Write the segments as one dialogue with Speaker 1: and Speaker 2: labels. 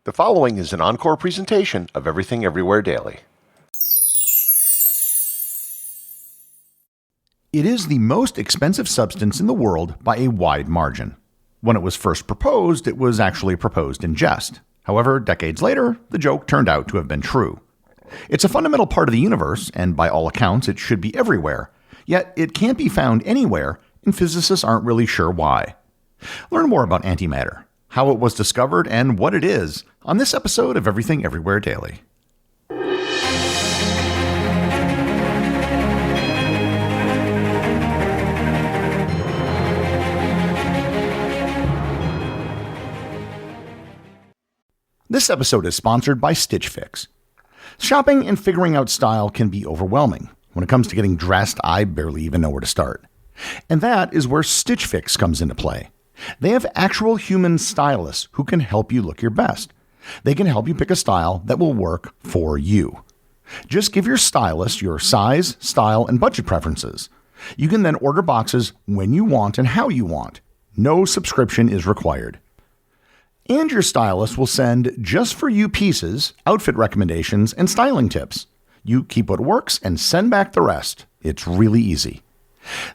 Speaker 1: The following is an Encore presentation of Everything Everywhere Daily.
Speaker 2: It is the most expensive substance in the world by a wide margin. When it was first proposed, it was actually proposed in jest. However, decades later, the joke turned out to have been true. It's a fundamental part of the universe, and by all accounts, it should be everywhere. Yet, it can't be found anywhere, and physicists aren't really sure why. Learn more about antimatter, how it was discovered, and what it is on this episode of Everything Everywhere Daily. This episode is sponsored by Stitch Fix. Shopping and figuring out style can be overwhelming. When it comes to getting dressed, I barely even know where to start. And that is where Stitch Fix comes into play. They have actual human stylists who can help you look your best. They can help you pick a style that will work for you. Just give your stylist your size, style, and budget preferences. You can then order boxes when you want and how you want. No subscription is required. And your stylist will send just for you pieces, outfit recommendations, and styling tips. You keep what works and send back the rest. It's really easy.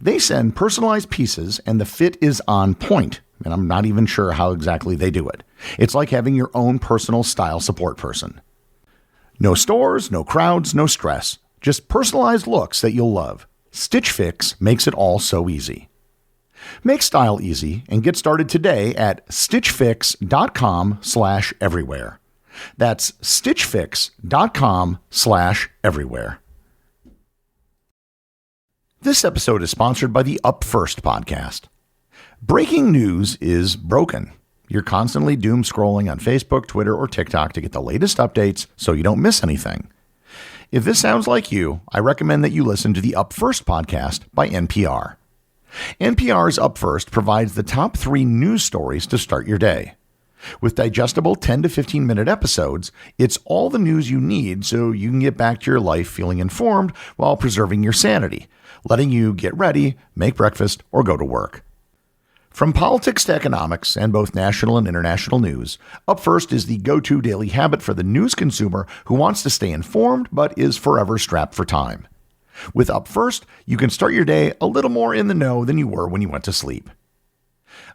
Speaker 2: They send personalized pieces and the fit is on point, and I'm not even sure how exactly they do it. It's like having your own personal style support person. No stores, no crowds, no stress. Just personalized looks that you'll love. Stitch Fix makes it all so easy. Make style easy and get started today at stitchfix.com/everywhere. That's stitchfix.com/everywhere. This episode is sponsored by the Up First podcast. Breaking news is broken. You're constantly doom scrolling on Facebook, Twitter, or TikTok to get the latest updates so you don't miss anything. If this sounds like you, I recommend that you listen to the Up First podcast by NPR. NPR's Up First provides the top 3 news stories to start your day. With digestible 10 to 15 minute episodes, it's all the news you need so you can get back to your life feeling informed while preserving your sanity, letting you get ready, make breakfast, or go to work. From politics to economics and both national and international news, Up First is the go-to daily habit for the news consumer who wants to stay informed but is forever strapped for time. With Up First, you can start your day a little more in the know than you were when you went to sleep.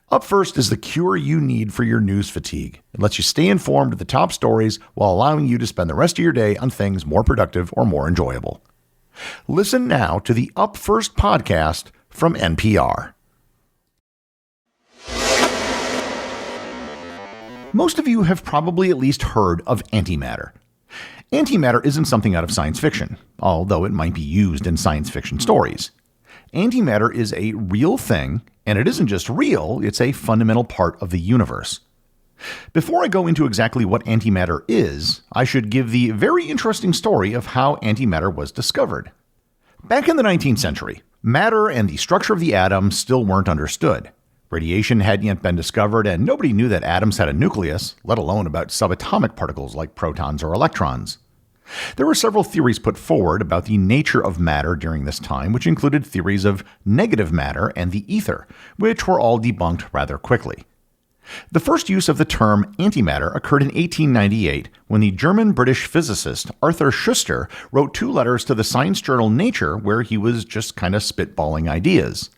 Speaker 2: Up First is the cure you need for your news fatigue. It lets you stay informed of the top stories while allowing you to spend the rest of your day on things more productive or more enjoyable. Listen now to the Up First podcast from NPR. Most of you have probably at least heard of antimatter. Antimatter isn't something out of science fiction, although it might be used in science fiction stories. Antimatter is a real thing, and it isn't just real, it's a fundamental part of the universe. Before I go into exactly what antimatter is, I should give the very interesting story of how antimatter was discovered. Back in the 19th century, matter and the structure of the atom still weren't understood. Radiation hadn't yet been discovered, and nobody knew that atoms had a nucleus, let alone about subatomic particles like protons or electrons. There were several theories put forward about the nature of matter during this time, which included theories of negative matter and the ether, which were all debunked rather quickly. The first use of the term antimatter occurred in 1898 when the German-British physicist Arthur Schuster wrote 2 letters to the science journal Nature where he was just kind of spitballing ideas.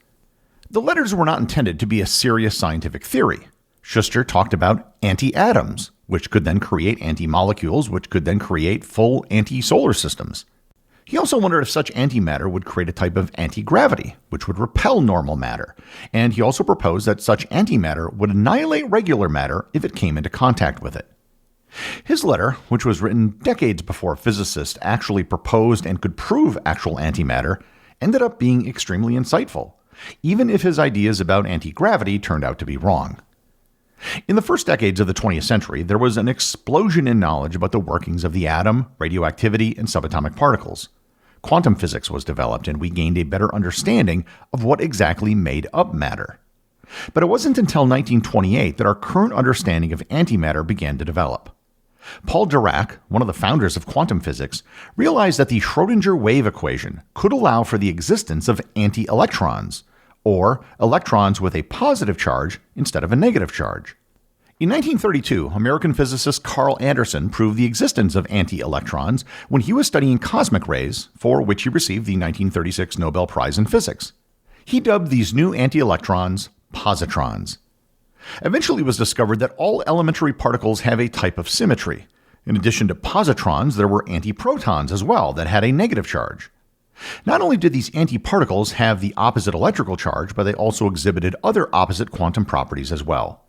Speaker 2: The letters were not intended to be a serious scientific theory. Schuster talked about anti-atoms, which could then create anti-molecules, which could then create full anti-solar systems. He also wondered if such antimatter would create a type of anti-gravity, which would repel normal matter, and he also proposed that such antimatter would annihilate regular matter if it came into contact with it. His letter, which was written decades before physicists actually proposed and could prove actual antimatter, ended up being extremely insightful, even if his ideas about anti-gravity turned out to be wrong. In the first decades of the 20th century, there was an explosion in knowledge about the workings of the atom, radioactivity, and subatomic particles. Quantum physics was developed, and we gained a better understanding of what exactly made up matter. But it wasn't until 1928 that our current understanding of antimatter began to develop. Paul Dirac, one of the founders of quantum physics, realized that the Schrödinger wave equation could allow for the existence of anti-electrons, or electrons with a positive charge instead of a negative charge. In 1932, American physicist Carl Anderson proved the existence of anti-electrons when he was studying cosmic rays, for which he received the 1936 Nobel Prize in Physics. He dubbed these new anti-electrons positrons. Eventually, it was discovered that all elementary particles have a type of symmetry. In addition to positrons, there were antiprotons as well that had a negative charge. Not only did these antiparticles have the opposite electrical charge, but they also exhibited other opposite quantum properties as well.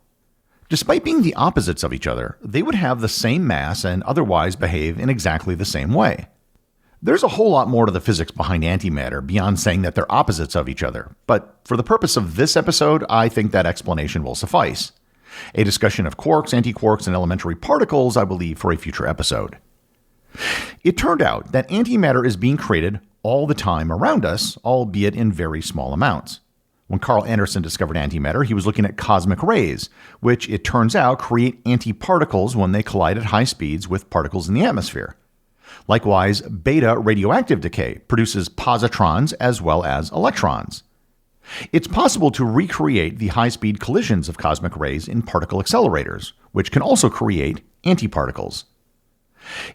Speaker 2: Despite being the opposites of each other, they would have the same mass and otherwise behave in exactly the same way. There's a whole lot more to the physics behind antimatter beyond saying that they're opposites of each other, but for the purpose of this episode, I think that explanation will suffice. A discussion of quarks, antiquarks, and elementary particles, I believe, for a future episode. It turned out that antimatter is being created all the time around us, albeit in very small amounts. When Carl Anderson discovered antimatter, he was looking at cosmic rays, which it turns out create antiparticles when they collide at high speeds with particles in the atmosphere. Likewise, beta radioactive decay produces positrons as well as electrons. It's possible to recreate the high-speed collisions of cosmic rays in particle accelerators, which can also create antiparticles.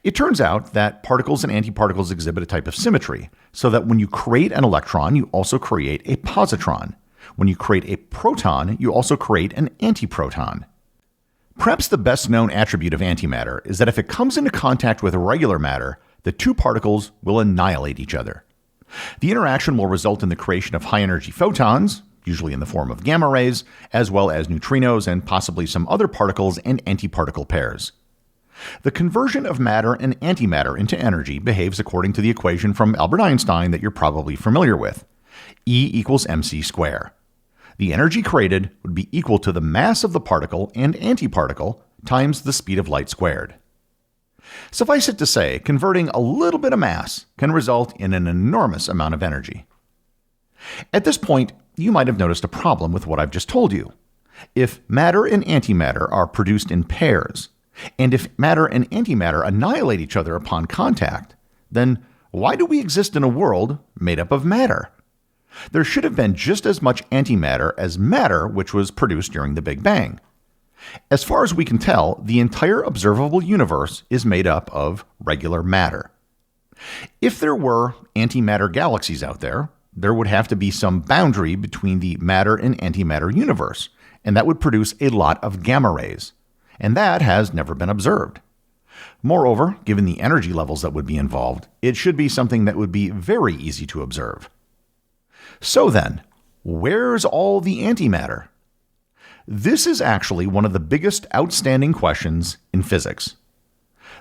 Speaker 2: It turns out that particles and antiparticles exhibit a type of symmetry, so that when you create an electron, you also create a positron. When you create a proton, you also create an antiproton. Perhaps the best-known attribute of antimatter is that if it comes into contact with regular matter, the two particles will annihilate each other. The interaction will result in the creation of high-energy photons, usually in the form of gamma rays, as well as neutrinos and possibly some other particles and antiparticle pairs. The conversion of matter and antimatter into energy behaves according to the equation from Albert Einstein that you're probably familiar with, E equals mc squared. The energy created would be equal to the mass of the particle and antiparticle times the speed of light squared. Suffice it to say, converting a little bit of mass can result in an enormous amount of energy. At this point, you might have noticed a problem with what I've just told you. If matter and antimatter are produced in pairs, and if matter and antimatter annihilate each other upon contact, then why do we exist in a world made up of matter? There should have been just as much antimatter as matter which was produced during the Big Bang. As far as we can tell, the entire observable universe is made up of regular matter. If there were antimatter galaxies out there, there would have to be some boundary between the matter and antimatter universe, and that would produce a lot of gamma rays. And that has never been observed. Moreover, given the energy levels that would be involved, it should be something that would be very easy to observe. So then, where's all the antimatter? This is actually one of the biggest outstanding questions in physics.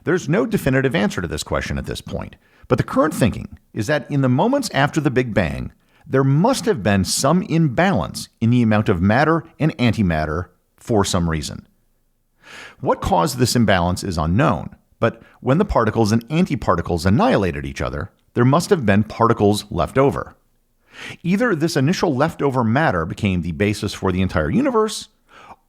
Speaker 2: There's no definitive answer to this question at this point, but the current thinking is that in the moments after the Big Bang, there must have been some imbalance in the amount of matter and antimatter for some reason. What caused this imbalance is unknown, but when the particles and antiparticles annihilated each other, there must have been particles left over. Either this initial leftover matter became the basis for the entire universe,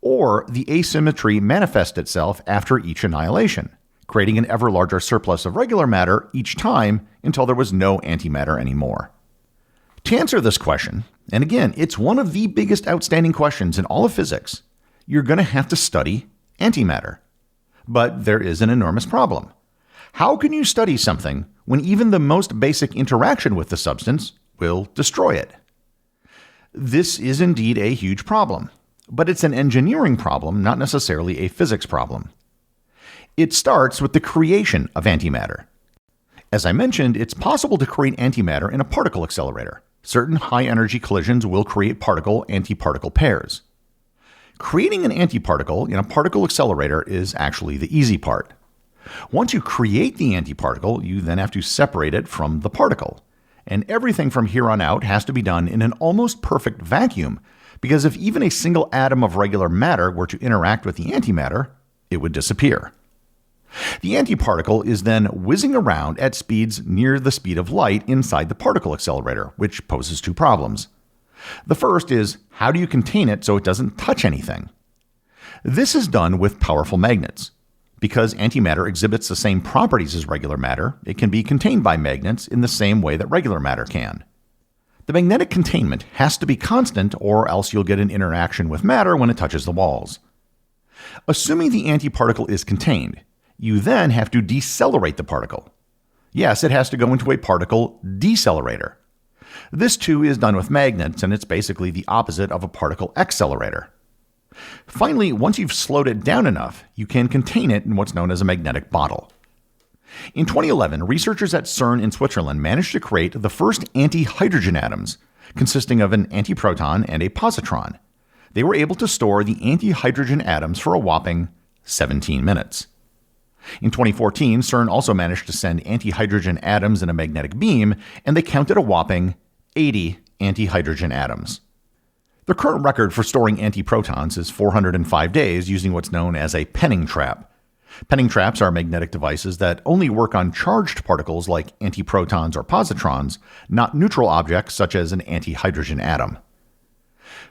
Speaker 2: or the asymmetry manifests itself after each annihilation, creating an ever larger surplus of regular matter each time until there was no antimatter anymore. To answer this question, and again, it's one of the biggest outstanding questions in all of physics, you're going to have to study antimatter. But there is an enormous problem. How can you study something when even the most basic interaction with the substance will destroy it? This is indeed a huge problem, but it's an engineering problem, not necessarily a physics problem. It starts with the creation of antimatter. As I mentioned, it's possible to create antimatter in a particle accelerator. Certain high-energy collisions will create particle-antiparticle pairs. Creating an antiparticle in a particle accelerator is actually the easy part. Once you create the antiparticle, you then have to separate it from the particle. And everything from here on out has to be done in an almost perfect vacuum, because if even a single atom of regular matter were to interact with the antimatter, it would disappear. The antiparticle is then whizzing around at speeds near the speed of light inside the particle accelerator, which poses two problems. The first is, how do you contain it so it doesn't touch anything? This is done with powerful magnets. Because antimatter exhibits the same properties as regular matter, it can be contained by magnets in the same way that regular matter can. The magnetic containment has to be constant, or else you'll get an interaction with matter when it touches the walls. Assuming the antiparticle is contained, you then have to decelerate the particle. Yes, it has to go into a particle decelerator. This too is done with magnets, and it's basically the opposite of a particle accelerator. Finally, once you've slowed it down enough, you can contain it in what's known as a magnetic bottle. In 2011, researchers at CERN in Switzerland managed to create the first anti-hydrogen atoms, consisting of an antiproton and a positron. They were able to store the anti-hydrogen atoms for a whopping 17 minutes. In 2014, CERN also managed to send anti-hydrogen atoms in a magnetic beam, and they counted a whopping 80 anti-hydrogen atoms. The current record for storing antiprotons is 405 days using what's known as a penning trap. Penning traps are magnetic devices that only work on charged particles like antiprotons or positrons, not neutral objects such as an anti-hydrogen atom.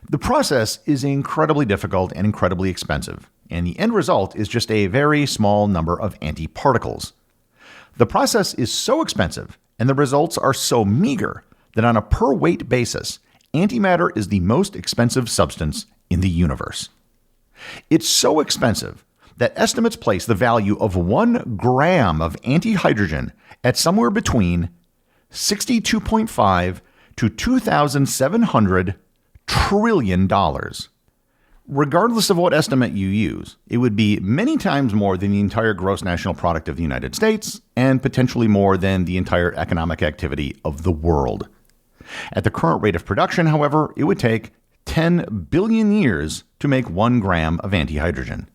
Speaker 2: The process is incredibly difficult and incredibly expensive, and the end result is just a very small number of antiparticles. The process is so expensive, and the results are so meager, that on a per-weight basis, antimatter is the most expensive substance in the universe. It's so expensive that estimates place the value of 1 gram of antihydrogen at somewhere between $62.5 to $2,700 trillion. Regardless of what estimate you use, it would be many times more than the entire gross national product of the United States and potentially more than the entire economic activity of the world. At the current rate of production, however, it would take 10 billion years to make 1 gram of antihydrogen.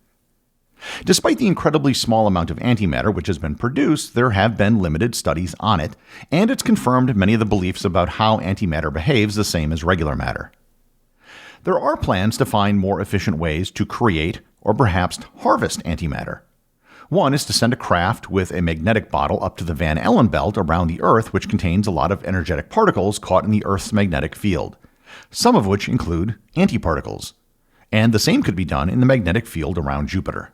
Speaker 2: Despite the incredibly small amount of antimatter which has been produced, there have been limited studies on it, and it's confirmed many of the beliefs about how antimatter behaves the same as regular matter. There are plans to find more efficient ways to create or perhaps harvest antimatter. One is to send a craft with a magnetic bottle up to the Van Allen belt around the Earth, which contains a lot of energetic particles caught in the Earth's magnetic field, some of which include antiparticles. And the same could be done in the magnetic field around Jupiter.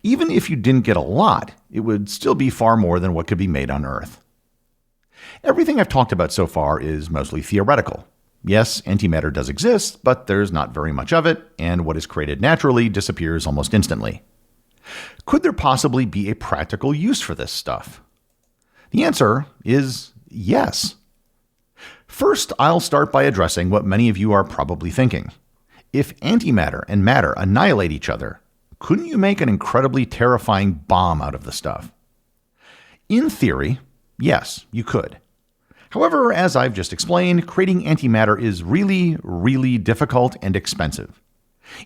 Speaker 2: Even if you didn't get a lot, it would still be far more than what could be made on Earth. Everything I've talked about so far is mostly theoretical. Yes, antimatter does exist, but there's not very much of it, and what is created naturally disappears almost instantly. Could there possibly be a practical use for this stuff? The answer is yes. First, I'll start by addressing what many of you are probably thinking. If antimatter and matter annihilate each other, couldn't you make an incredibly terrifying bomb out of the stuff? In theory, yes, you could. However, as I've just explained, creating antimatter is really, really difficult and expensive.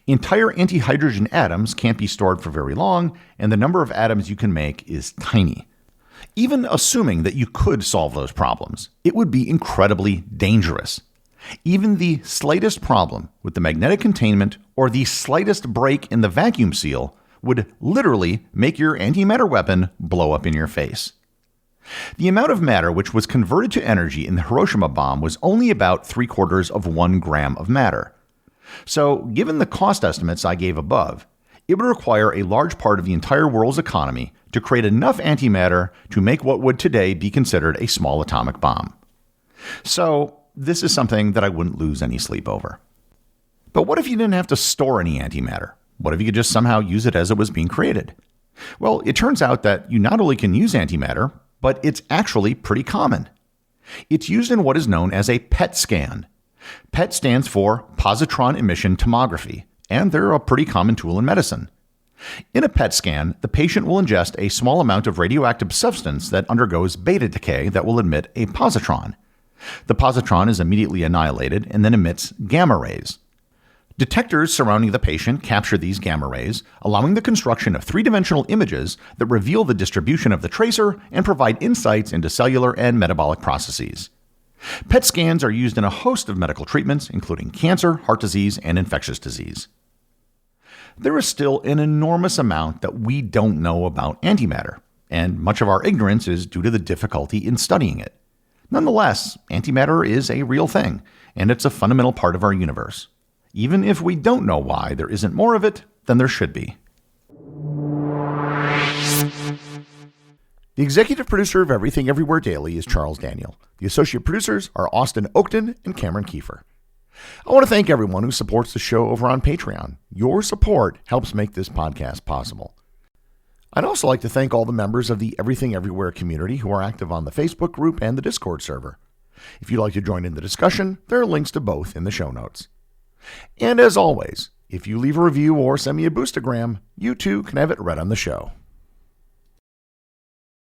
Speaker 2: Entire antihydrogen atoms can't be stored for very long, and the number of atoms you can make is tiny. Even assuming that you could solve those problems, it would be incredibly dangerous. Even the slightest problem with the magnetic containment or the slightest break in the vacuum seal would literally make your antimatter weapon blow up in your face. The amount of matter which was converted to energy in the Hiroshima bomb was only about 3/4 of 1 gram of matter. So, given the cost estimates I gave above, it would require a large part of the entire world's economy to create enough antimatter to make what would today be considered a small atomic bomb. So, this is something that I wouldn't lose any sleep over. But what if you didn't have to store any antimatter? What if you could just somehow use it as it was being created? Well, it turns out that you not only can use antimatter, but it's actually pretty common. It's used in what is known as a PET scan. PET stands for positron emission tomography, and they're a pretty common tool in medicine. In a PET scan, the patient will ingest a small amount of radioactive substance that undergoes beta decay that will emit a positron. The positron is immediately annihilated and then emits gamma rays. Detectors surrounding the patient capture these gamma rays, allowing the construction of three-dimensional images that reveal the distribution of the tracer and provide insights into cellular and metabolic processes. PET scans are used in a host of medical treatments, including cancer, heart disease, and infectious disease. There is still an enormous amount that we don't know about antimatter, and much of our ignorance is due to the difficulty in studying it. Nonetheless, antimatter is a real thing, and it's a fundamental part of our universe. Even if we don't know why there isn't more of it than there should be. The executive producer of Everything Everywhere Daily is Charles Daniel. The associate producers are Austin Oakton and Cameron Kiefer. I want to thank everyone who supports the show over on Patreon. Your support helps make this podcast possible. I'd also like to thank all the members of the Everything Everywhere community who are active on the Facebook group and the Discord server. If you'd like to join in the discussion, there are links to both in the show notes. And as always, if you leave a review or send me a boostagram, you too can have it read on the show.